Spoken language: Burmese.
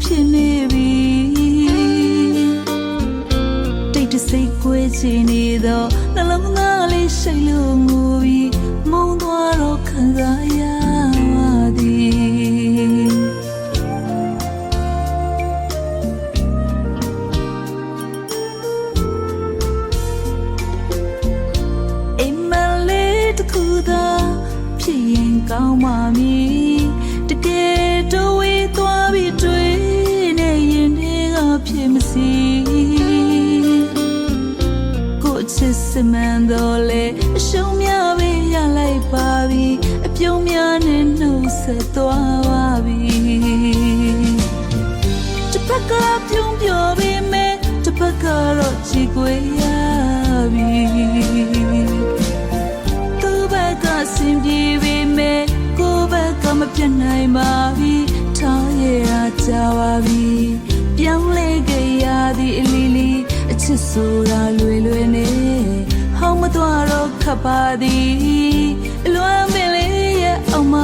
ဖြစ်နေပြီတိတ်တဆိတ်ခွဲချင်နေတော့နှလုံးသားလေးရှိတ်လို့ငိုပြီးမုန်းသွားတော့ခံစားရပါသည်အိမ်မလေးတစ်ခုသာဖြစ်ရင်ကောင်းပါမည်တကယ်တော့ဝေးသွားပြီးတွေ့နေရင်တွေကဖြစ်မစီကိုချစ်စမှန်တော့လေအရှုံးများပဲရလိုက်ပါပြီအပြုံးများနဲ့နှုတ်ဆက်သွားပါပြီတစ်ဖက်ကပြုံးပြောပြီးမဲ့တစ်ဖက်ကတော့ချီကွေရပြီသူ့ဘက်ကစင်ပြေပြီးမဲ့ကိုယ့်ဘက်ကမပြတ်နိုင်ပါပြီထားရကြပါပြီပြောင်းလဲကြရသည့်အလီလီအချစ်ဆိုတာလွယ်လွယ်နေဟောင်းမသွားတော့ခပ်ပါသည်အလွမ်းပင်လေးရဲ့အောင်မ